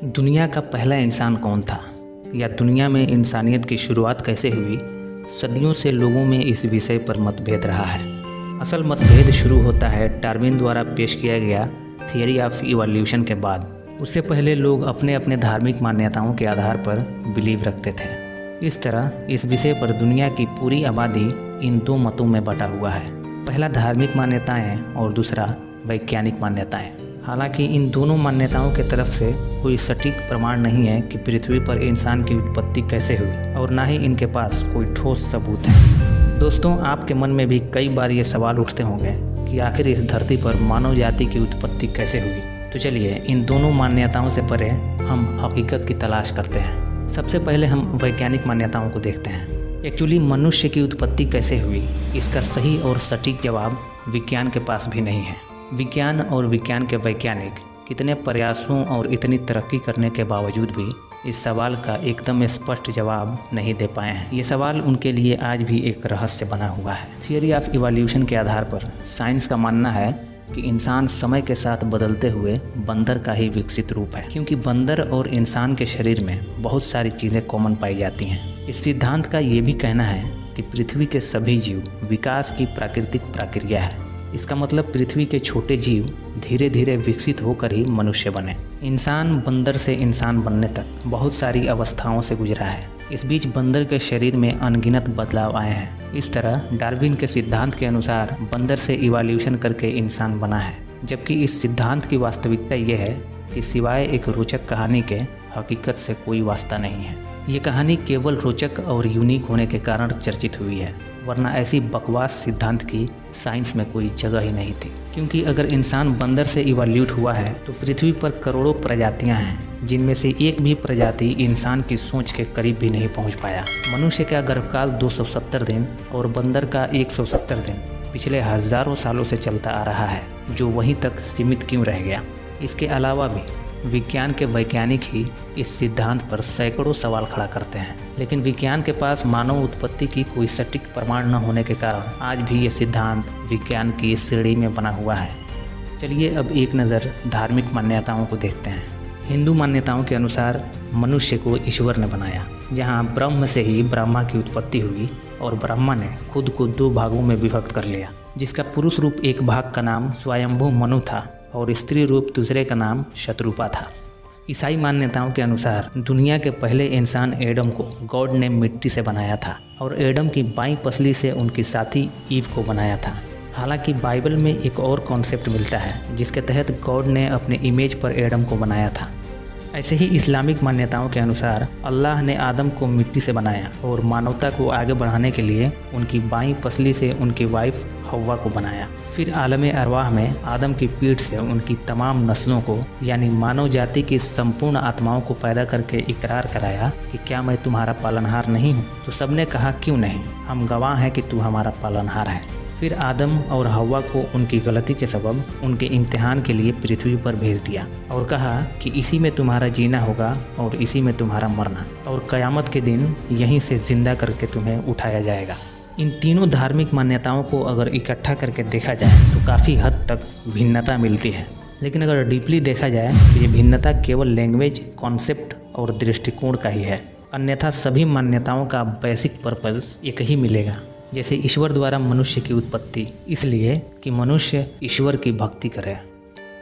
दुनिया का पहला इंसान कौन था या दुनिया में इंसानियत की शुरुआत कैसे हुई, सदियों से लोगों में इस विषय पर मतभेद रहा है। असल मतभेद शुरू होता है डार्विन द्वारा पेश किया गया थियरी ऑफ इवोल्यूशन के बाद। उससे पहले लोग अपने अपने धार्मिक मान्यताओं के आधार पर बिलीव रखते थे। इस तरह इस विषय पर दुनिया की पूरी आबादी इन दो मतों में बटा हुआ है, पहला धार्मिक मान्यताएं और दूसरा वैज्ञानिक मान्यताएं। हालांकि इन दोनों मान्यताओं के तरफ से कोई सटीक प्रमाण नहीं है कि पृथ्वी पर इंसान की उत्पत्ति कैसे हुई, और ना ही इनके पास कोई ठोस सबूत है। दोस्तों, आपके मन में भी कई बार ये सवाल उठते होंगे कि आखिर इस धरती पर मानव जाति की उत्पत्ति कैसे हुई। तो चलिए इन दोनों मान्यताओं से परे हम हकीकत की तलाश करते हैं। सबसे पहले हम वैज्ञानिक मान्यताओं को देखते हैं। एक्चुअली मनुष्य की उत्पत्ति कैसे हुई, इसका सही और सटीक जवाब विज्ञान के पास भी नहीं है। विज्ञान और विज्ञान के वैज्ञानिक कितने प्रयासों और इतनी तरक्की करने के बावजूद भी इस सवाल का एकदम स्पष्ट जवाब नहीं दे पाए हैं। ये सवाल उनके लिए आज भी एक रहस्य बना हुआ है। थियरी ऑफ इवोल्यूशन के आधार पर साइंस का मानना है कि इंसान समय के साथ बदलते हुए बंदर का ही विकसित रूप है, क्योंकि बंदर और इंसान के शरीर में बहुत सारी चीज़ें कॉमन पाई जाती हैं। इस सिद्धांत का ये भी कहना है कि पृथ्वी के सभी जीव विकास की प्राकृतिक प्रक्रिया है। इसका मतलब पृथ्वी के छोटे जीव धीरे धीरे विकसित होकर ही मनुष्य बने। इंसान बंदर से इंसान बनने तक बहुत सारी अवस्थाओं से गुजरा है। इस बीच बंदर के शरीर में अनगिनत बदलाव आए हैं। इस तरह डार्विन के सिद्धांत के अनुसार बंदर से इवोल्यूशन करके इंसान बना है, जबकि इस सिद्धांत की वास्तविकता ये है कि सिवाय एक रोचक कहानी के हकीकत से कोई वास्ता नहीं है। ये कहानी केवल रोचक और यूनिक होने के कारण चर्चित हुई है, वरना ऐसी बकवास सिद्धांत की साइंस में कोई जगह ही नहीं थी। क्योंकि अगर इंसान बंदर से इवोल्यूट हुआ है तो पृथ्वी पर करोड़ों प्रजातियां हैं, जिनमें से एक भी प्रजाति इंसान की सोच के करीब भी नहीं पहुंच पाया। मनुष्य का गर्भकाल 270 दिन और बंदर का 170 दिन पिछले हजारों सालों से चलता आ रहा है, जो वहीं तक सीमित क्यों रह गया। इसके अलावा भी विज्ञान के वैज्ञानिक ही इस सिद्धांत पर सैकड़ों सवाल खड़ा करते हैं, लेकिन विज्ञान के पास मानव उत्पत्ति की कोई सटीक प्रमाण न होने के कारण आज भी ये सिद्धांत विज्ञान की इस श्रेणी में बना हुआ है। चलिए अब एक नज़र धार्मिक मान्यताओं को देखते हैं। हिंदू मान्यताओं के अनुसार मनुष्य को ईश्वर ने बनाया, जहाँ ब्रह्म से ही ब्रह्मा की उत्पत्ति हुई और ब्रह्मा ने खुद को दो भागों में विभक्त कर लिया, जिसका पुरुष रूप एक भाग का नाम स्वयंभू मनु था और स्त्री रूप दूसरे का नाम शत्रुपा था। ईसाई मान्यताओं के अनुसार दुनिया के पहले इंसान एडम को गॉड ने मिट्टी से बनाया था और एडम की बाईं पसली से उनकी साथी ईव को बनाया था। हालांकि बाइबल में एक और कॉन्सेप्ट मिलता है जिसके तहत गॉड ने अपने इमेज पर एडम को बनाया था। ऐसे ही इस्लामिक मान्यताओं के अनुसार अल्लाह ने आदम को मिट्टी से बनाया और मानवता को आगे बढ़ाने के लिए उनकी बाईं पसली से उनकी वाइफ हव्वा को बनाया। फिर आलम अरवाह में आदम की पीठ से उनकी तमाम नस्लों को, यानी मानव जाति की संपूर्ण आत्माओं को पैदा करके इकरार कराया कि क्या मैं तुम्हारा पालनहार नहीं हूँ। तो सबने कहा क्यों नहीं, हम गवाह हैं कि तू हमारा पालनहार है। फिर आदम और हव्वा को उनकी गलती के सबब उनके इम्तिहान के लिए पृथ्वी पर भेज दिया और कहा कि इसी में तुम्हारा जीना होगा और इसी में तुम्हारा मरना, और क़यामत के दिन यहीं से जिंदा करके तुम्हें उठाया जाएगा। इन तीनों धार्मिक मान्यताओं को अगर इकट्ठा करके देखा जाए तो काफ़ी हद तक भिन्नता मिलती है, लेकिन अगर डीपली देखा जाए तो ये भिन्नता केवल लैंग्वेज, कॉन्सेप्ट और दृष्टिकोण का ही है। अन्यथा सभी मान्यताओं का बेसिक पर्पस एक ही मिलेगा। जैसे ईश्वर द्वारा मनुष्य की उत्पत्ति इसलिए कि मनुष्य ईश्वर की भक्ति करे।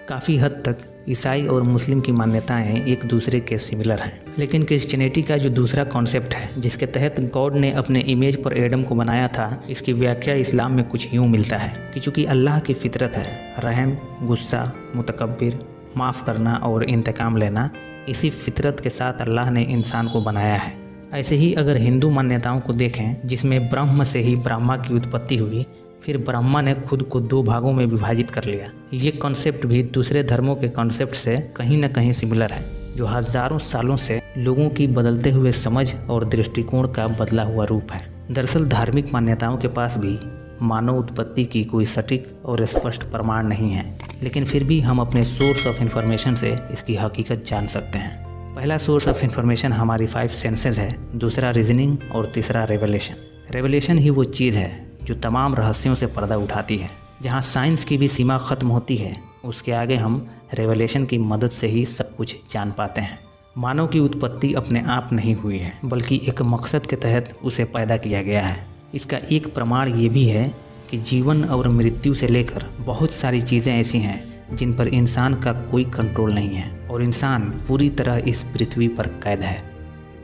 काफ़ी हद तक ईसाई और मुस्लिम की मान्यताएं एक दूसरे के सिमिलर हैं, लेकिन क्रिश्चियनिटी का जो दूसरा कॉन्सेप्ट है जिसके तहत गॉड ने अपने इमेज पर एडम को बनाया था, इसकी व्याख्या इस्लाम में कुछ यूँ मिलता है कि चूँकि अल्लाह की फितरत है रहम, गुस्सा, मुतकब्बिर, माफ़ करना और इंतकाम लेना, इसी फितरत के साथ अल्लाह ने इंसान को बनाया है। ऐसे ही अगर हिंदू मान्यताओं को देखें जिसमें ब्रह्म से ही ब्रह्मा की उत्पत्ति हुई, फिर ब्रह्मा ने खुद को दो भागों में विभाजित कर लिया। ये कॉन्सेप्ट भी दूसरे धर्मों के कॉन्सेप्ट से कहीं न कहीं सिमिलर है, जो हज़ारों सालों से लोगों की बदलते हुए समझ और दृष्टिकोण का बदला हुआ रूप है। दरअसल धार्मिक मान्यताओं के पास भी मानव उत्पत्ति की कोई सटीक और स्पष्ट प्रमाण नहीं है, लेकिन फिर भी हम अपने सोर्स ऑफ इंफॉर्मेशन से इसकी हकीकत जान सकते हैं। पहला सोर्स ऑफ इंफॉर्मेशन हमारी 5 सेंसेस है, दूसरा रीजनिंग और तीसरा रेवलेशन। रेवलेशन ही वो चीज़ है जो तमाम रहस्यों से पर्दा उठाती है। जहाँ साइंस की भी सीमा ख़त्म होती है, उसके आगे हम रेवलेशन की मदद से ही सब कुछ जान पाते हैं। मानव की उत्पत्ति अपने आप नहीं हुई है, बल्कि एक मकसद के तहत उसे पैदा किया गया है। इसका एक प्रमाण ये भी है कि जीवन और मृत्यु से लेकर बहुत सारी चीज़ें ऐसी हैं जिन पर इंसान का कोई कंट्रोल नहीं है और इंसान पूरी तरह इस पृथ्वी पर कैद है।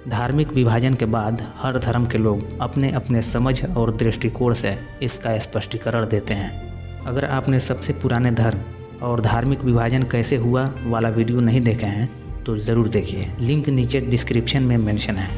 धार्मिक विभाजन के बाद हर धर्म के लोग अपने अपने समझ और दृष्टिकोण से इसका स्पष्टीकरण देते हैं। अगर आपने सबसे पुराने धर्म और धार्मिक विभाजन कैसे हुआ वाला वीडियो नहीं देखे हैं तो ज़रूर देखिए, लिंक नीचे डिस्क्रिप्शन में मेंशन है।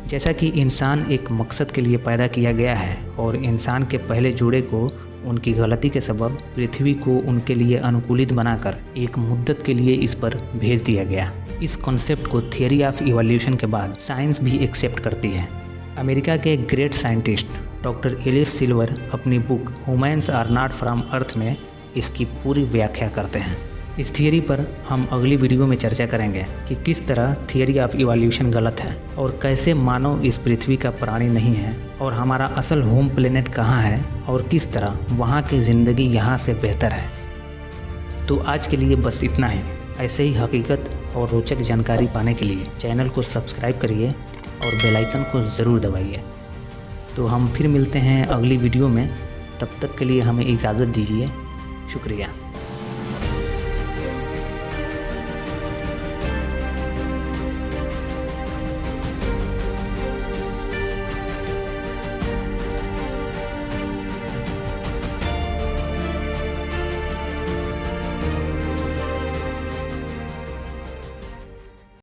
जैसा कि इंसान एक मकसद के लिए पैदा किया गया है और इंसान के पहले जोड़े को उनकी गलती के सबब पृथ्वी को उनके लिए अनुकूलित बनाकर एक मुद्दत के लिए इस पर भेज दिया गया। इस कॉन्सेप्ट को थियरी ऑफ इवोल्यूशन के बाद साइंस भी एक्सेप्ट करती है। अमेरिका के great scientist doctor Ellis Silver अपनी book humans are not from Earth में इसकी पूरी व्याख्या करते हैं। इस थियरी पर हम अगली वीडियो में चर्चा करेंगे कि किस तरह थियरी ऑफ इवोल्यूशन गलत है और कैसे मानव इस पृथ्वी का प्राणी नहीं है और हमारा असल होम प्लेनेट कहाँ है और किस तरह वहाँ की ज़िंदगी यहाँ से बेहतर है। तो आज के लिए बस इतना ही। ऐसे ही हकीकत और रोचक जानकारी पाने के लिए चैनल को सब्सक्राइब करिए और बेल आइकन को ज़रूर दबाइए। तो हम फिर मिलते हैं अगली वीडियो में, तब तक के लिए हमें इजाज़त दीजिए। शुक्रिया।